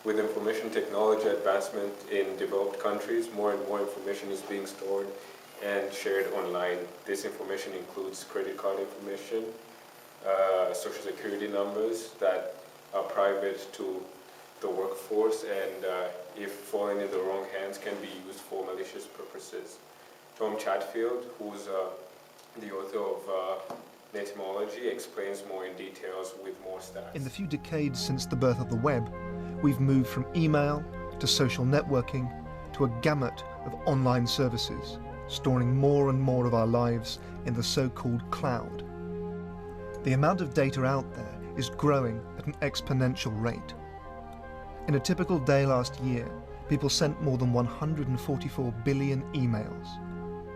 With information technology advancement in developed countries, more and more information is being stored and shared online. This information includes credit card information, social security numbers that are private to the workforce, and if falling in the wrong hands can be used for malicious purposes. Tom Chatfield, who's the author of Netymology, explains more in details with more stats. In the few decades since the birth of the web, we've moved from email to social networking to a gamut of online services, storing more and more of our lives in the so-called cloud. The amount of data out there is growing at an exponential rate. In a typical day last year, people sent more than 144 billion emails,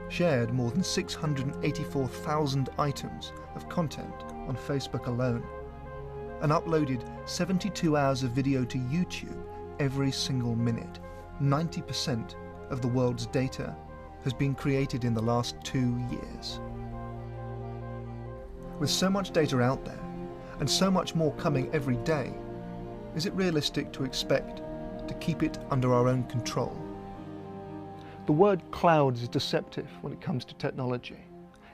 shared more than 684,000 items of content on Facebook alone, and uploaded 72 hours of video to YouTube every single minute. 90% of the world's data has been created in the last 2 years. With so much data out there, and so much more coming every day, is it realistic to expect to keep it under our own control? The word cloud is deceptive when it comes to technology.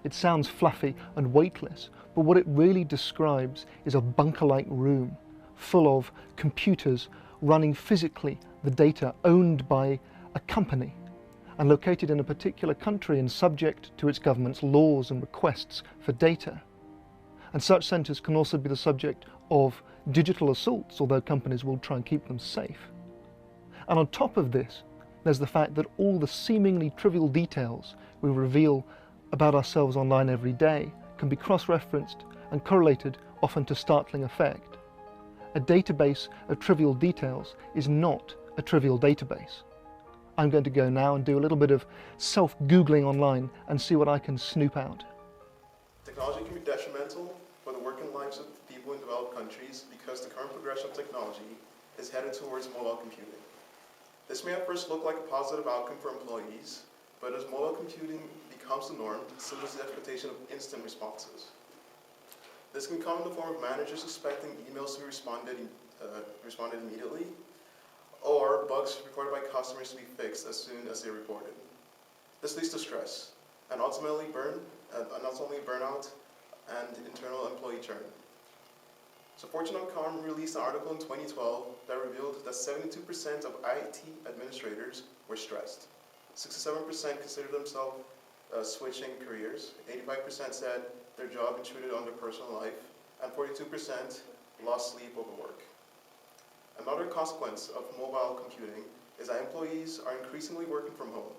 It sounds fluffy and weightless, but what it really describes is a bunker-like room full of computers running physically the data owned by a company and located in a particular country and subject to its government's laws and requests for data. And such centres can also be the subject of digital assaults, although companies will try and keep them safe. And on top of this, there's the fact that all the seemingly trivial details we reveal about ourselves online every day can be cross-referenced and correlated, often to startling effect. A database of trivial details is not a trivial database. I'm going to go now and do a little bit of self-Googling online and see what I can snoop out. Technology can be detrimental for the working lives of people in developed countries because the current progression of technology is headed towards mobile computing. This may at first look like a positive outcome for employees, but as mobile computing becomes the norm, so does the expectation of instant responses. This can come in the form of managers expecting emails to be responded immediately, or bugs reported by customers to be fixed as soon as they're reported. This leads to stress, and ultimately burnout and internal employee churn. So Fortune.com released an article in 2012 that revealed that 72% of IT administrators were stressed. 67% considered themselves switching careers, 85% said their job intruded on their personal life, and 42% lost sleep over work. Another consequence of mobile computing is that employees are increasingly working from home.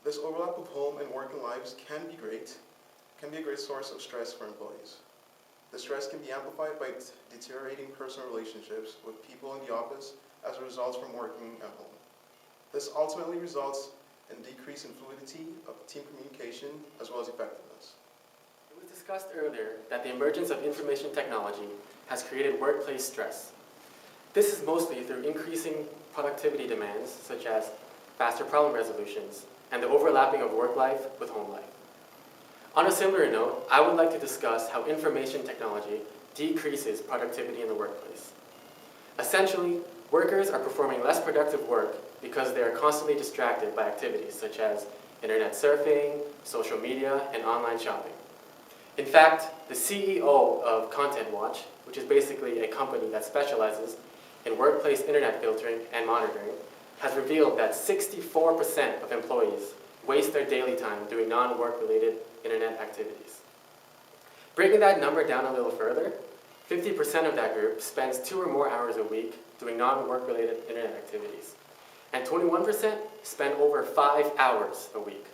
This overlap of home and working lives can be a great source of stress for employees. The stress can be amplified by deteriorating personal relationships with people in the office as a result from working at home. This ultimately results in decrease in fluidity of team communication as well as effectiveness. It was discussed earlier that the emergence of information technology has created workplace stress. This is mostly through increasing productivity demands such as faster problem resolutions and the overlapping of work life with home life. On a similar note, I would like to discuss how information technology decreases productivity in the workplace. Essentially, workers are performing less productive work because they are constantly distracted by activities such as internet surfing, social media, and online shopping. In fact, the CEO of Content Watch, which is basically a company that specializes in workplace internet filtering and monitoring, has revealed that 64% of employees waste their daily time doing non-work-related internet activities. Breaking that number down a little further, 50% of that group spends 2 or more hours a week doing non-work-related internet activities, and 21% spend over 5 hours a week.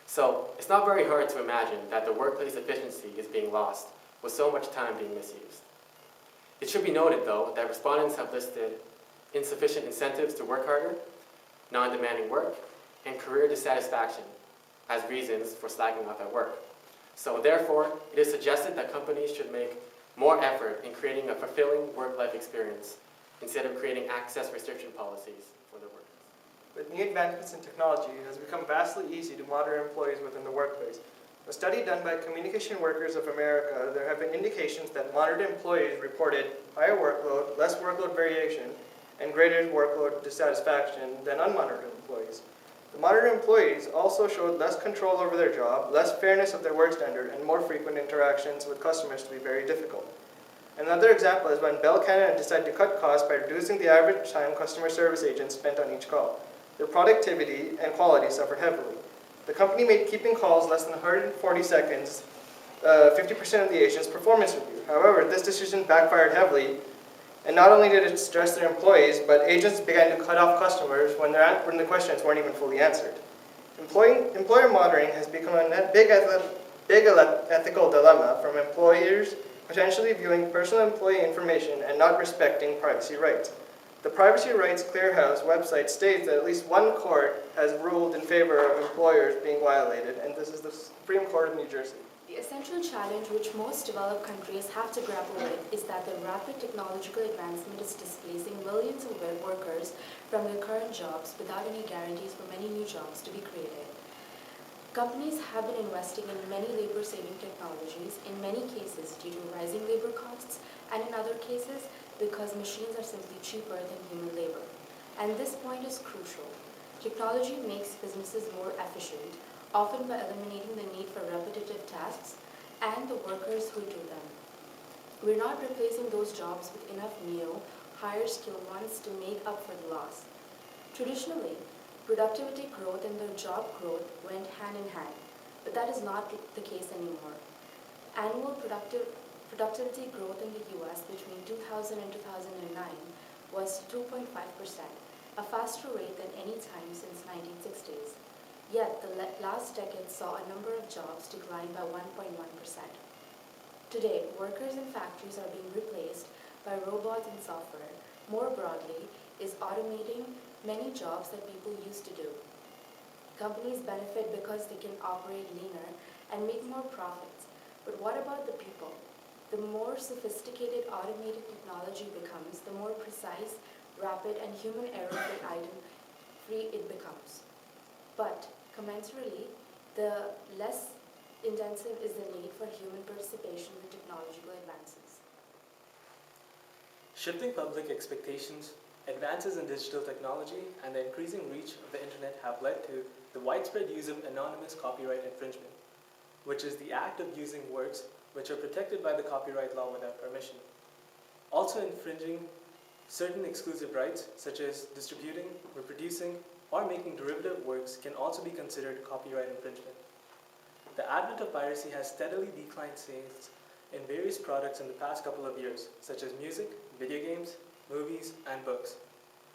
So it's not very hard to imagine that the workplace efficiency is being lost with so much time being misused. It should be noted, though, that respondents have listed insufficient incentives to work harder, non-demanding work, and career dissatisfaction as reasons for slacking off at work. So therefore, it is suggested that companies should make more effort in creating a fulfilling work-life experience instead of creating access restriction policies for their workers. With new advancements in technology, it has become vastly easy to monitor employees within the workplace. A study done by Communication Workers of America, there have been indications that monitored employees reported higher workload, less workload variation, and greater workload dissatisfaction than unmonitored employees. The monitored employees also showed less control over their job, less fairness of their work standard, and more frequent interactions with customers to be very difficult. Another example is when Bell Canada decided to cut costs by reducing the average time customer service agents spent on each call. Their productivity and quality suffered heavily. The company made keeping calls less than 140 seconds 50% of the agent's performance review. However, this decision backfired heavily, and not only did it stress their employees, but agents began to cut off customers when the questions weren't even fully answered. Employer monitoring has become a big ethical dilemma, from employers potentially viewing personal employee information and not respecting privacy rights. The Privacy Rights Clearhouse website states that at least one court has ruled in favor of employers being violated, and this is the Supreme Court of New Jersey. The essential challenge which most developed countries have to grapple with is that the rapid technological advancement is displacing millions of workers from their current jobs without any guarantees for many new jobs to be created. Companies have been investing in many labor-saving technologies, in many cases due to rising labor costs, and in other cases because machines are simply cheaper than human labor. And this point is crucial. Technology makes businesses more efficient, often by eliminating the need for repetitive tasks and the workers who do them. We're not replacing those jobs with enough new, higher skilled ones to make up for the loss. Traditionally, productivity growth and the job growth went hand in hand, but that is not the case anymore. Annual productivity growth in the US between 2000 and 2009 was 2.5%, a faster rate than any time since 1960s. Yet, the last decade saw a number of jobs decline by 1.1%. Today, workers in factories are being replaced by robots and software. More broadly, is automating many jobs that people used to do. Companies benefit because they can operate leaner and make more profits. But what about the people? The more sophisticated automated technology becomes, the more precise, rapid, and human error-free it becomes. But commensurately, the less intensive is the need for human participation in technological advances. Shifting public expectations, advances in digital technology, and the increasing reach of the internet have led to the widespread use of anonymous copyright infringement, which is the act of using works which are protected by the copyright law without permission. Also infringing certain exclusive rights, such as distributing, reproducing, or making derivative works can also be considered copyright infringement. The advent of piracy has steadily declined sales in various products in the past couple of years, such as music, video games, movies, and books.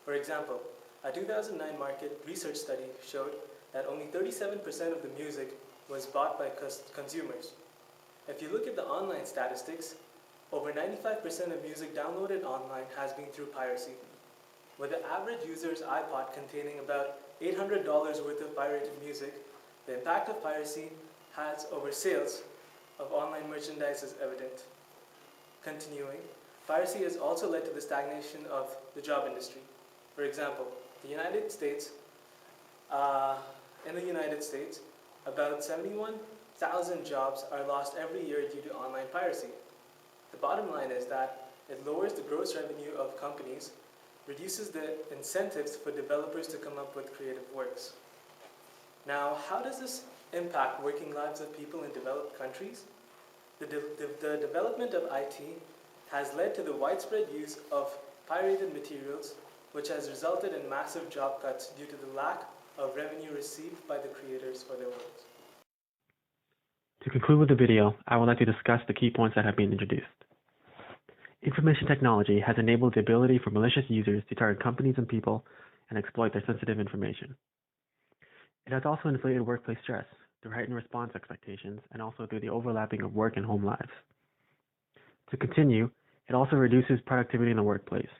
For example, a 2009 market research study showed that only 37% of the music was bought by consumers. If you look at the online statistics, over 95% of music downloaded online has been through piracy. With the average user's iPod containing about $800 worth of pirated music, the impact of piracy has over sales of online merchandise is evident. Continuing, piracy has also led to the stagnation of the job industry. For example, in the United States, about 71,000 jobs are lost every year due to online piracy. The bottom line is that it lowers the gross revenue of companies, reduces the incentives for developers to come up with creative works. Now, how does this impact working lives of people in developed countries? The development of IT has led to the widespread use of pirated materials, which has resulted in massive job cuts due to the lack of revenue received by the creators for their works. To conclude with the video, I would like to discuss the key points that have been introduced. Information technology has enabled the ability for malicious users to target companies and people and exploit their sensitive information. It has also inflated workplace stress through heightened response expectations and also through the overlapping of work and home lives. To continue, it also reduces productivity in the workplace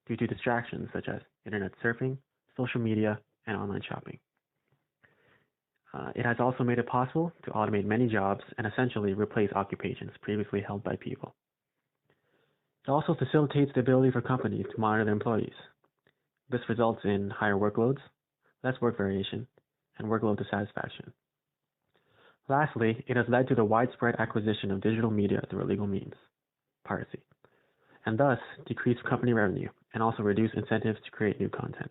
due to distractions such as internet surfing, social media, and online shopping. It has also made it possible to automate many jobs and essentially replace occupations previously held by people. It also facilitates the ability for companies to monitor their employees. This results in higher workloads, less work variation, and workload dissatisfaction. Lastly, it has led to the widespread acquisition of digital media through illegal means, piracy, and thus decreased company revenue and also reduce incentives to create new content.